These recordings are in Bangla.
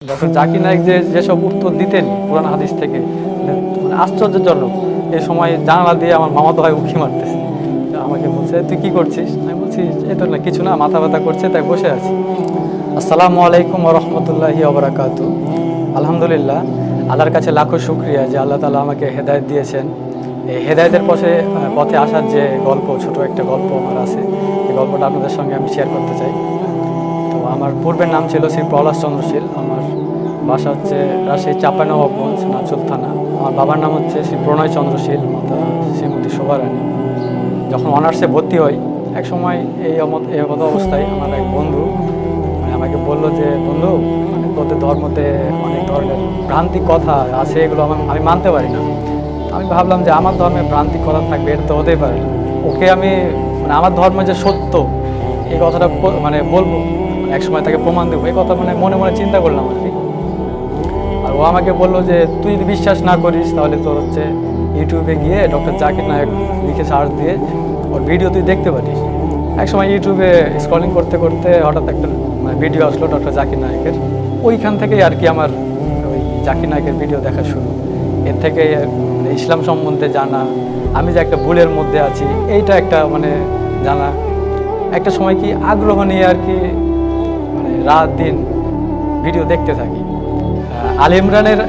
ডক্টর জাকির নায়েক যেসব উত্তর দিতেন কোরআন হাদিস থেকে, মানে আশ্চর্যজনক। এই সময় জানালা দিয়ে আমার মামাতো ভাই উঁকি মারতেছে, আমাকে বলছে তুই কি করছিস? আমি বলছি এই তো না, কিছু না, মাথা ব্যথা করছে তাই বসে আছি। আসসালামু আলাইকুম ওয়া রাহমাতুল্লাহি ওয়া বারাকাতুহু। আলহামদুলিল্লাহ, আল্লাহর কাছে লাখো শুকরিয়া যে আল্লাহ তাআলা আমাকে হেদায়েত দিয়েছেন। এই হেদায়েতের পথে আসার যে গল্প, ছোট একটা গল্প আমার আছে, এই গল্পটা আপনাদের সঙ্গে আমি শেয়ার করতে চাই। তো আমার পূর্বের নাম ছিল শ্রী প্রহ্লাদ চন্দ্রশীল। আমার বাসা হচ্ছে রাজশাহী চাঁপাইনবাবগঞ্জ, নাচল থানা। আমার বাবার নাম হচ্ছে শ্রী প্রণয় চন্দ্রশীল, মাতা শ্রীমতী শোভারানী। যখন অনার্সে ভর্তি হই, এক সময় এই মতো অবস্থায় আমার এক বন্ধু আমাকে বললো যে বন্ধু, মানে তোদের ধর্মতে অনেক ধরনের ভ্রান্তিক কথা আছে, এগুলো আমি মানতে পারি না। আমি ভাবলাম যে আমার ধর্মে ভ্রান্তিক কথা থাকবে, এটা তো হতেই পারে না। ওকে আমি মানে আমার ধর্ম যে সত্য এই কথাটা মানে বলবো, এক সময় তাকে প্রমাণ দেবো, এই কথা মানে মনে মনে চিন্তা করলাম আর কি। আর ও আমাকে বললো যে তুই যদি বিশ্বাস না করিস তাহলে তোর হচ্ছে ইউটিউবে গিয়ে ডক্টর জাকির নায়েক লিখে সার্চ দিয়ে ওর ভিডিও তুই দেখতে পারিস। এক সময় ইউটিউবে স্ক্রলিং করতে করতে হঠাৎ একটা ভিডিও আসলো ডক্টর জাকির নায়েকের। ওইখান থেকেই আর কি আমার ওই জাকির নায়েকের ভিডিও দেখা শুরু। এর থেকে ইসলাম সম্বন্ধে জানা, আমি যে একটা ভুলের মধ্যে আছি এইটা একটা মানে জানা। একটা সময় কি আগ্রহ নিয়ে আর কি মানে রাত দিন ভিডিও দেখতে থাকি। আল ইমরানের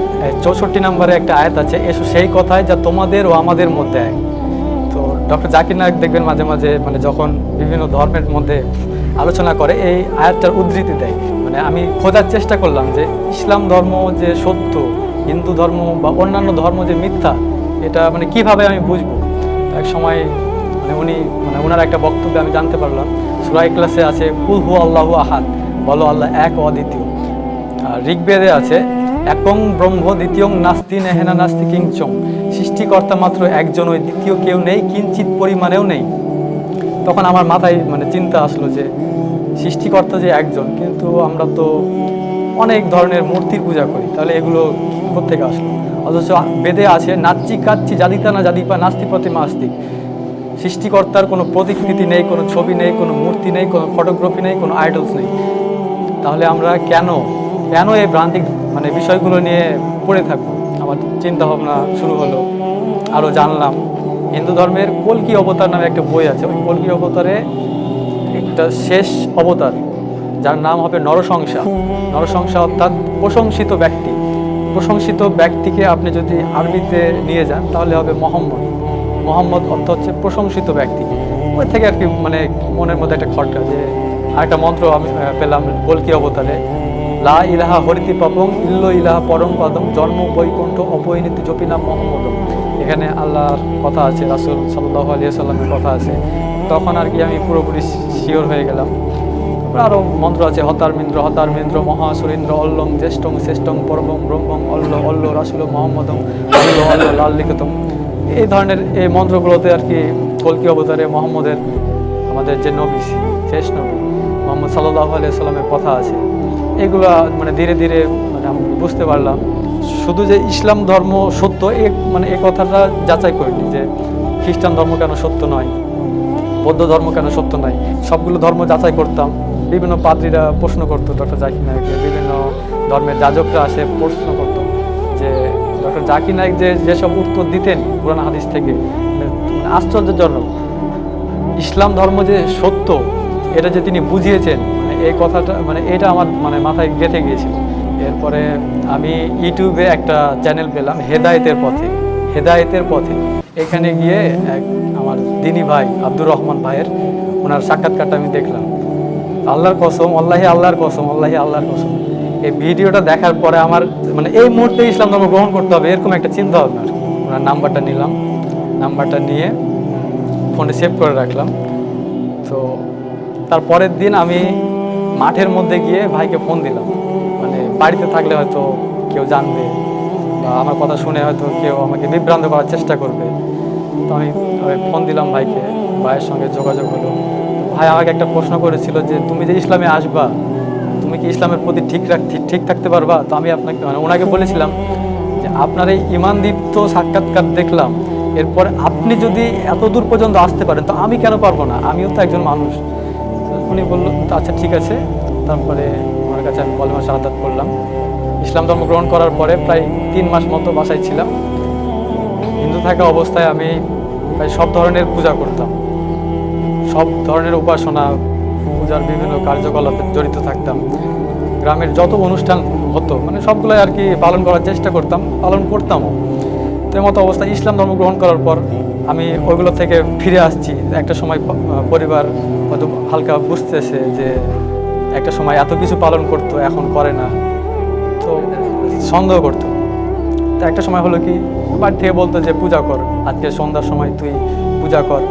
64 নম্বরে একটা আয়াত আছে, এসো সেই কথায় যা তোমাদের ও আমাদের মধ্যে এক। তো ডক্টর জাকির নায়েক দেখবেন মাঝে মাঝে মানে যখন বিভিন্ন ধর্মের মধ্যে আলোচনা করে এই আয়াতটার উদ্ধৃতি দেয়। মানে আমি খোঁজার চেষ্টা করলাম যে ইসলাম ধর্ম যে সত্য, হিন্দু ধর্ম বা অন্যান্য ধর্ম যে মিথ্যা, এটা মানে কিভাবে আমি বুঝবো। এক সময় মানে ওনার একটা বক্তব্যে আমি জানতে পারলাম, সূরা ইখলাসে আছে কুল হু আল্লাহু আহাদ, বলো আল্লাহ এক অদ্বিতীয়। আর ঋগ্বেদে আছে একং ব্রহ্ম দ্বিতীয়ং নাস্তি নেহেনা নাস্তি কিঞ্চং, সৃষ্টিকর্তা মাত্র একজন, ওই দ্বিতীয় কেউ নেই, কিঞ্চিত পরিমাণেও নেই। তখন আমার মাথায় মানে চিন্তা আসলো যে সৃষ্টিকর্তা যে একজন, কিন্তু আমরা তো অনেক ধরনের মূর্তির পূজা করি, তাহলে এগুলো কোত্থেকে আসলো? অথচ বেদে আছে নাচ্চি কাচ্চি জাদিতা না জাদিপা নাস্তি প্রতিমা আস্তি, সৃষ্টিকর্তার কোনো প্রতিকৃতি নেই, কোনো ছবি নেই, কোনো মূর্তি নেই, কোনো ফটোগ্রাফি নেই, কোনো আইডলস নেই। তাহলে আমরা কেন এই ভ্রান্তিক মানে বিষয়গুলো নিয়ে পড়ে থাকবো? আমার চিন্তা ভাবনা শুরু হলো, আরও জানলাম। হিন্দু ধর্মের কল্কি অবতার নামে একটা বই আছে, ওই কল্কি অবতারে একটা শেষ অবতার যার নাম হবে নরসংসা। নরসংসা অর্থাৎ প্রশংসিত ব্যক্তি। প্রশংসিত ব্যক্তিকে আপনি যদি আরবিতে নিয়ে যান তাহলে হবে মোহাম্মদ। মোহাম্মদ অর্থ হচ্ছে প্রশংসিত ব্যক্তি। ওই থেকে আর কি মানে মনের মধ্যে একটা খটকা যে আরেকটা মন্ত্র আমি পেলাম কল্কি অবতারে, লা ইলাহা হরিতি পাপং ইল্লো ইলাহা পরম পাদম জন্ম বৈকুণ্ঠ অপরিণীতি জপিনাম মোহাম্মদম। এখানে আল্লাহর কথা আছে, রাসূল সাল্লাল্লাহু আলাইহি সাল্লামের কথা আছে। তখন আর কি আমি পুরোপুরি শিওর হয়ে গেলাম। আরও মন্ত্র আছে হতারমিন্দ্র মহাসুরেন্দ্র অল্লং জ্যেষ্ঠং শ্রেষ্ঠং পরমং ব্রহ্মং অল্ল রাসূল মোহাম্মদং অল্ল লাল লিখিতম। এই ধরনের এই মন্ত্রগুলোতে আর কি কল্কি অবতারে মোহাম্মদের, আমাদের যে নবী, শেষ নবী মুহাম্মদ সাল্লাল্লাহু আলাইহি সাল্লামের কথা আছে। এগুলা মানে ধীরে ধীরে মানে আমি বুঝতে পারলাম শুধু যে ইসলাম ধর্ম সত্য মানে এই কথাটা যাচাই করিনি যে খ্রিস্টান ধর্ম কেন সত্য নয়, বৌদ্ধ ধর্ম কেন সত্য নয়। সবগুলো ধর্ম যাচাই করতাম। বিভিন্ন পাদ্রীরা প্রশ্ন করতো ডক্টর জাকির নায়েককে, বিভিন্ন ধর্মের যাজকরা আসে প্রশ্ন করতো যে ডক্টর জাকির নায়েক যেসব উত্তর দিতেন কোরআন হাদিস থেকে, আশ্চর্যজনক। ইসলাম ধর্ম যে সত্য এটা যে তিনি বুঝিয়েছেন, মানে এই কথাটা মানে এটা আমার মানে মাথায় গেঁথে গিয়েছিল। এরপরে আমি ইউটিউবে একটা চ্যানেল পেলাম হেদায়েতের পথে। এখানে গিয়ে এক আমার দিনী ভাই আব্দুর রহমান ভাইয়ের ওনার সাক্ষাৎকারটা আমি দেখলাম। আল্লাহর কসম, আল্লাহর কসম। এই ভিডিওটা দেখার পরে আমার মানে এই মুহূর্তে ইসলাম ধর্ম গ্রহণ করতে হবে এরকম একটা চিন্তা ভাবনা। ওনার নাম্বারটা নিলাম, নাম্বারটা নিয়ে ফোনে সেভ করে রাখলাম। তো তার পরের দিন আমি মাঠের মধ্যে গিয়ে ভাইকে ফোন দিলাম। মানে বাড়িতে থাকলে হয়তো কেউ জানবে বা আমার কথা শুনে হয়তো কেউ আমাকে বিভ্রান্ত করার চেষ্টা করবে। তো আমি ফোন দিলাম ভাইকে, ভাইয়ের সঙ্গে যোগাযোগ হলো। ভাই আমাকে একটা প্রশ্ন করেছিল যে তুমি যে ইসলামে আসবা, তুমি কি ইসলামের প্রতি ঠিক থাকতে পারবা? তো আমি আপনাকে মানে ওনাকে বলেছিলাম যে আপনার এই ঈমানদীপ্ত সাক্ষাৎকার দেখলাম, এরপরে আপনি যদি এত দূর পর্যন্ত আসতে পারেন তো আমি কেন পারবো না, আমিও তো একজন মানুষ। উনি বললো আচ্ছা ঠিক আছে। তারপরে ওনার কাছে আমি কলেমা শাহাদাত করলাম। ইসলাম ধর্ম গ্রহণ করার পরে প্রায় 3 মাস মতো বাসায় ছিলাম। হিন্দু থাকা অবস্থায় আমি প্রায় সব ধরনের পূজা করতাম, সব ধরনের উপাসনা, পূজার বিভিন্ন কার্যকলাপে জড়িত থাকতাম। গ্রামের যত অনুষ্ঠান হতো মানে সবগুলোই আর কি পালন করার চেষ্টা করতাম, পালন করতামও। তো এই মতো অবস্থায় ইসলাম ধর্ম গ্রহণ করার পর আমি ওইগুলো থেকে ফিরে আসছি। একটা সময় পরিবার হয়তো হালকা বুঝতেছে যে একটা সময় এত কিছু পালন করতো, এখন করে না, তো সন্দেহ করতো। তো একটা সময় হলো কি, বাড়ি থেকে বলতো যে পূজা কর, আজকে সন্ধ্যার সময় তুই পূজা কর।